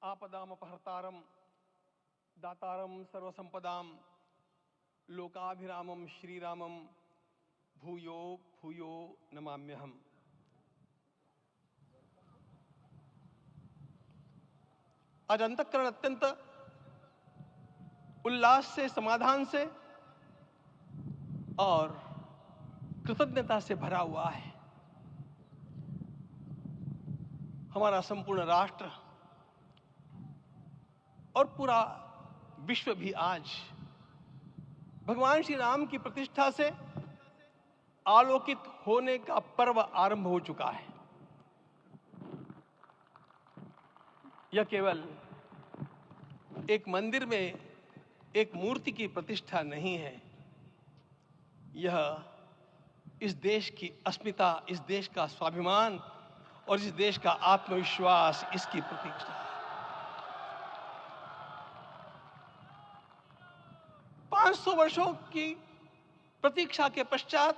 आपदामपहर्तारं दातारं सर्वसंपदां लोकाभिरामं श्रीरामं भूयो भूयो नमाम्यहम्। आज अंतःकरण अत्यंत उल्लास से, समाधान से और कृतज्ञता से भरा हुआ है। हमारा संपूर्ण राष्ट्र और पूरा विश्व भी आज भगवान श्री राम की प्रतिष्ठा से आलोकित होने का पर्व आरंभ हो चुका है। यह केवल एक मंदिर में एक मूर्ति की प्रतिष्ठा नहीं है, यह इस देश की अस्मिता, इस देश का स्वाभिमान और इस देश का आत्मविश्वास, इसकी प्रतिष्ठा है। 500 वर्षों की प्रतीक्षा के पश्चात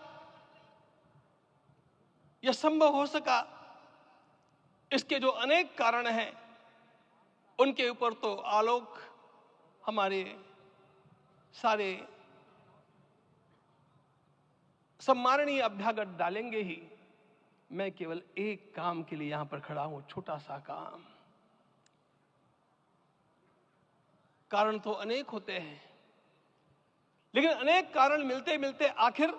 यह संभव हो सका। इसके जो अनेक कारण हैं, उनके ऊपर तो आलोक हमारे सारे सम्माननीय अभ्यागत डालेंगे ही। मैं केवल एक काम के लिए यहां पर खड़ा हूं, छोटा सा काम। कारण तो अनेक होते हैं, लेकिन अनेक कारण मिलते मिलते आखिर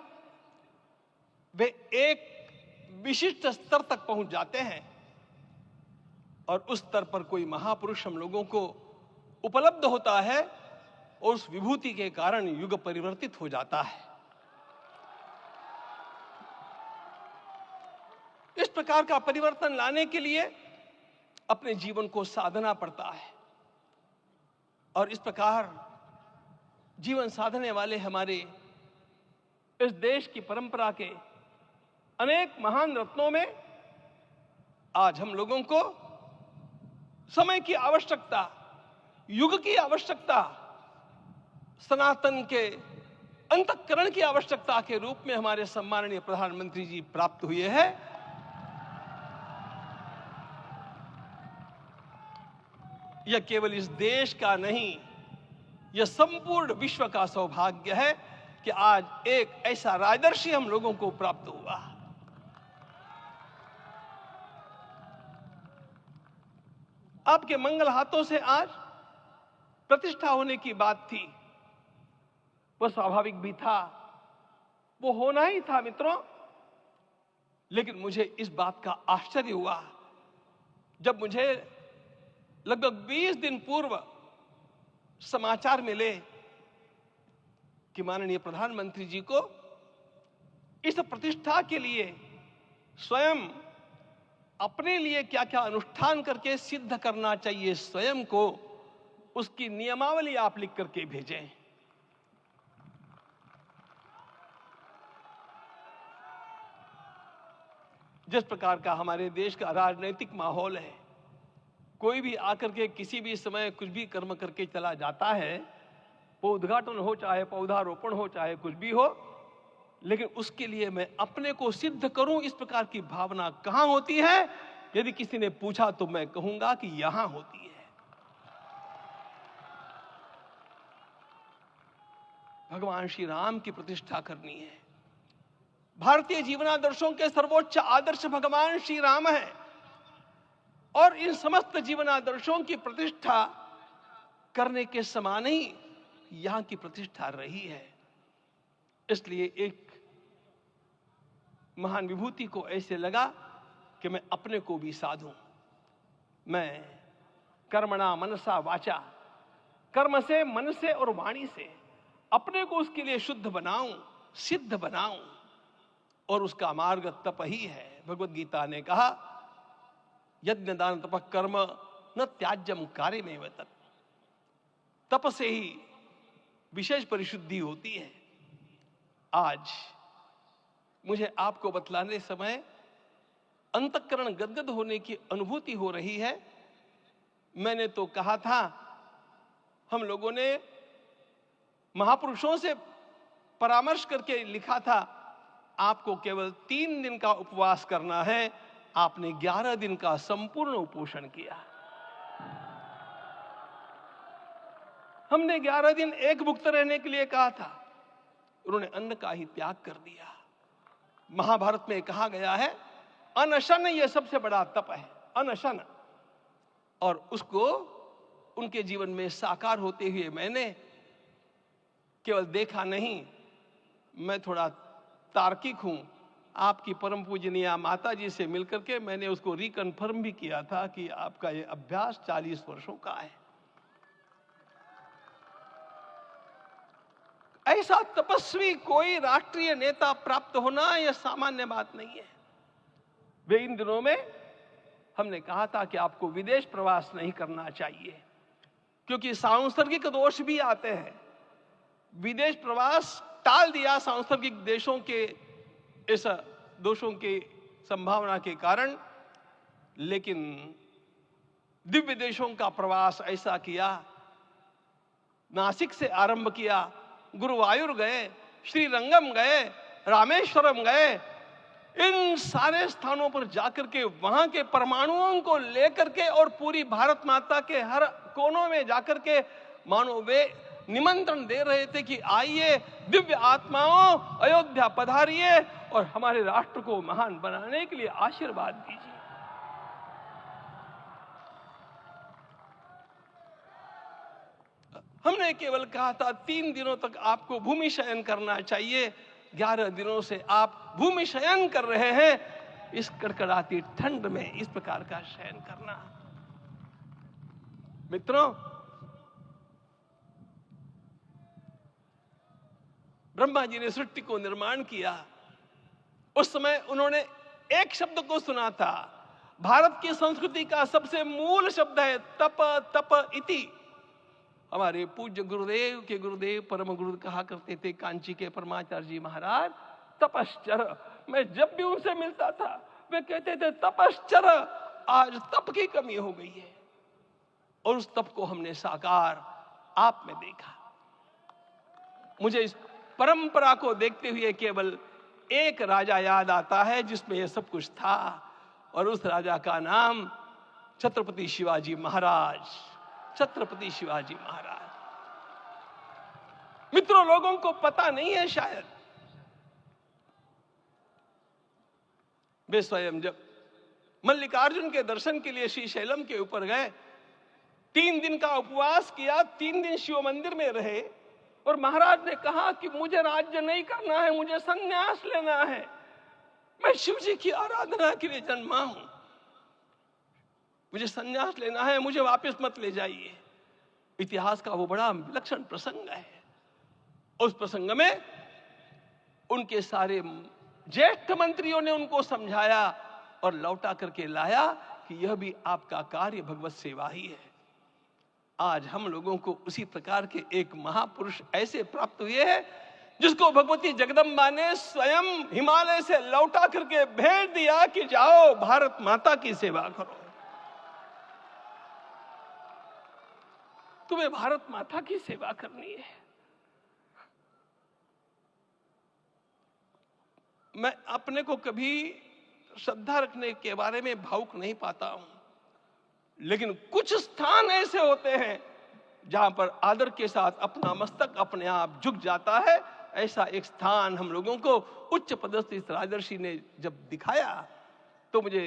वे एक विशिष्ट स्तर तक पहुंच जाते हैं और उस स्तर पर कोई महापुरुष हम लोगों को उपलब्ध होता है और उस विभूति के कारण युग परिवर्तित हो जाता है। इस प्रकार का परिवर्तन लाने के लिए अपने जीवन को साधना पड़ता है और इस प्रकार जीवन साधने वाले हमारे इस देश की परंपरा के अनेक महान रत्नों में आज हम लोगों को समय की आवश्यकता, युग की आवश्यकता, सनातन के अंतःकरण की आवश्यकता के रूप में हमारे सम्माननीय प्रधानमंत्री जी प्राप्त हुए हैं। यह केवल इस देश का नहीं, यह संपूर्ण विश्व का सौभाग्य है कि आज एक ऐसा राजदर्शी हम लोगों को प्राप्त हुआ। आपके मंगल हाथों से आज प्रतिष्ठा होने की बात थी, वह स्वाभाविक भी था, वो होना ही था मित्रों। लेकिन मुझे इस बात का आश्चर्य हुआ जब मुझे लगभग 20 दिन पूर्व समाचार मिले कि माननीय प्रधानमंत्री जी को इस प्रतिष्ठा के लिए स्वयं अपने लिए क्या क्या अनुष्ठान करके सिद्ध करना चाहिए स्वयं को, उसकी नियमावली आप लिख करके भेजें। जिस प्रकार का हमारे देश का राजनीतिक माहौल है, कोई भी आकर के किसी भी समय कुछ भी कर्म करके चला जाता है, वो उद्घाटन हो, चाहे पौधारोपण हो, चाहे कुछ भी हो, लेकिन उसके लिए मैं अपने को सिद्ध करूं, इस प्रकार की भावना कहां होती है? यदि किसी ने पूछा तो मैं कहूंगा कि यहां होती है। भगवान श्री राम की प्रतिष्ठा करनी है। भारतीय जीवनादर्शों के सर्वोच्च आदर्श भगवान श्री राम है और इन समस्त जीवनादर्शों की प्रतिष्ठा करने के समान ही यहां की प्रतिष्ठा रही है। इसलिए एक महान विभूति को ऐसे लगा कि मैं अपने को भी साधूं। मैं कर्मणा मनसा वाचा, कर्म से, मन से और वाणी से अपने को उसके लिए शुद्ध बनाऊं, सिद्ध बनाऊं, और उसका मार्ग तप ही है। भगवत गीता ने कहा, यज्ञ दान तप कर्म न त्याज्यम कार्यमेव तत्। तप से ही विशेष परिशुद्धि होती है। आज मुझे आपको बतलाने समय अंतःकरण गदगद होने की अनुभूति हो रही है। मैंने तो कहा था, हम लोगों ने महापुरुषों से परामर्श करके लिखा था, आपको केवल 3 दिन का उपवास करना है। आपने 11 दिन का संपूर्ण उपोषण किया। हमने 11 दिन एक भुक्त रहने के लिए कहा था, उन्होंने अन्न का ही त्याग कर दिया। महाभारत में कहा गया है अनशन ये सबसे बड़ा तप है, अनशन। और उसको उनके जीवन में साकार होते हुए मैंने केवल देखा नहीं, मैं थोड़ा तार्किक हूं। आपकी परम पूजनीय माता जी से मिलकर के मैंने उसको रिकन्फर्म भी किया था कि आपका ये अभ्यास 40 वर्षों का है। ऐसा तपस्वी कोई राष्ट्रीय नेता प्राप्त होना यह सामान्य बात नहीं है। वे इन दिनों में हमने कहा था कि आपको विदेश प्रवास नहीं करना चाहिए, क्योंकि सांसर्गिक दोष भी आते हैं। विदेश प्रवास टाल दिया सांसर्गिक देशों के इस दोषों की संभावना के कारण, लेकिन दिव्य देशों का प्रवास ऐसा किया। नासिक से आरंभ किया, गुरुवायूर गए, श्रीरंगम गए, रामेश्वरम गए। इन सारे स्थानों पर जाकर के वहां के परमाणुओं को लेकर के और पूरी भारत माता के हर कोनों में जाकर के मानो वे निमंत्रण दे रहे थे कि आइए दिव्य आत्माओं, अयोध्या पधारिए और हमारे राष्ट्र को महान बनाने के लिए आशीर्वाद दीजिए। हमने केवल कहा था 3 दिनों तक आपको भूमि शयन करना चाहिए। 11 दिनों से आप भूमि शयन कर रहे हैं। इस कड़कड़ाती ठंड में इस प्रकार का शयन करना, मित्रों, ब्रह्मा जी ने सृष्टि को निर्माण किया। उस समय उन्होंने एक शब्द को सुना था। भारत की संस्कृति का सबसे मूल शब्द है तप, तप इति। हमारे पूज्य गुरुदेव के गुरुदेव परम गुरु कहा करते थे, कांची के परमाचार्य जी महाराज, तपश्चर। मैं जब भी उनसे मिलता था वे कहते थे तपश्चर। आज तप की कमी हो गई है और उस तप को हमने साकार आप में देखा। मुझे इस परंपरा को देखते हुए केवल एक राजा याद आता है जिसमें यह सब कुछ था, और उस राजा का नाम छत्रपति शिवाजी महाराज। छत्रपति शिवाजी महाराज। मित्रों, लोगों को पता नहीं है शायद, वे स्वयं जब मल्लिकार्जुन के दर्शन के लिए श्रीशैलम के ऊपर गए, 3 दिन का उपवास किया, 3 दिन शिव मंदिर में रहे, और महाराज ने कहा कि मुझे राज्य नहीं करना है, मुझे संन्यास लेना है, मैं शिव जी की आराधना के लिए जन्मा हूं, मुझे संन्यास लेना है, मुझे वापस मत ले जाइए। इतिहास का वो बड़ा विलक्षण प्रसंग है। उस प्रसंग में उनके सारे ज्येष्ठ मंत्रियों ने उनको समझाया और लौटा करके लाया कि यह भी आपका कार्य भगवत सेवा ही है। आज हम लोगों को उसी प्रकार के एक महापुरुष ऐसे प्राप्त हुए हैं जिसको भगवती जगदम्बा ने स्वयं हिमालय से लौटा करके भेज दिया कि जाओ भारत माता की सेवा करो। तुम्हें भारत माता की सेवा करनी है। मैं अपने को कभी श्रद्धा रखने के बारे में भावुक नहीं पाता हूं, लेकिन कुछ स्थान ऐसे होते हैं जहां पर आदर के साथ अपना मस्तक अपने आप झुक जाता है। ऐसा एक स्थान हम लोगों को उच्च पदस्थ इस राजर्षि ने जब दिखाया तो मुझे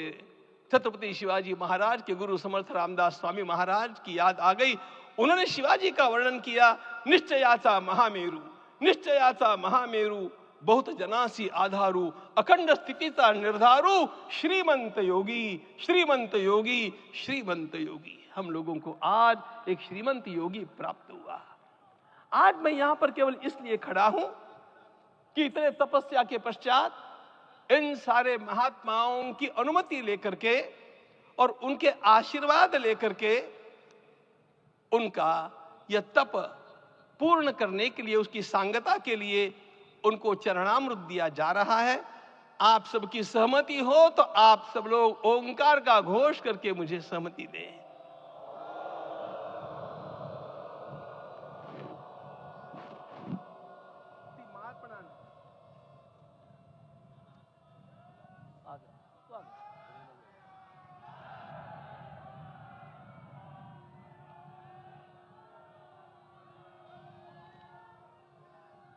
छत्रपति शिवाजी महाराज के गुरु समर्थ रामदास स्वामी महाराज की याद आ गई। उन्होंने शिवाजी का वर्णन किया, निश्चयाचा महामेरु, निश्चयाचा महामेरु, बहुत जनासी आधारू, अखंड स्थितिता निर्धारू, श्रीमंत योगी, श्रीमंत योगी, श्रीमंत योगी। हम लोगों को आज एक श्रीमंत योगी प्राप्त हुआ। आज मैं यहां पर केवल इसलिए खड़ा हूं कि इतने तपस्या के पश्चात इन सारे महात्माओं की अनुमति लेकर के और उनके आशीर्वाद लेकर के उनका यह तप पूर्ण करने के लिए, उसकी सांगता के लिए उनको चरणामृत दिया जा रहा है। आप सबकी सहमति हो तो आप सब लोग ओंकार का घोष करके मुझे सहमति दें।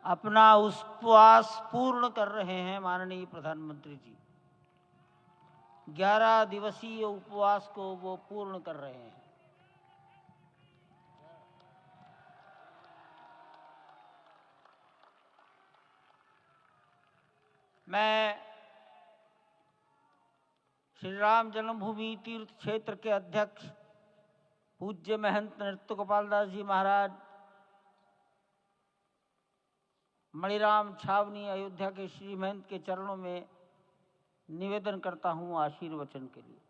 अपना उपवास पूर्ण कर रहे हैं माननीय प्रधानमंत्री जी। 11 दिवसीय उपवास को वो पूर्ण कर रहे हैं। मैं श्री राम जन्मभूमि तीर्थ क्षेत्र के अध्यक्ष पूज्य महंत नृत्य गोपाल दास जी महाराज, मणिराम छावनी अयोध्या के श्री महंत के चरणों में निवेदन करता हूं आशीर्वचन के लिए।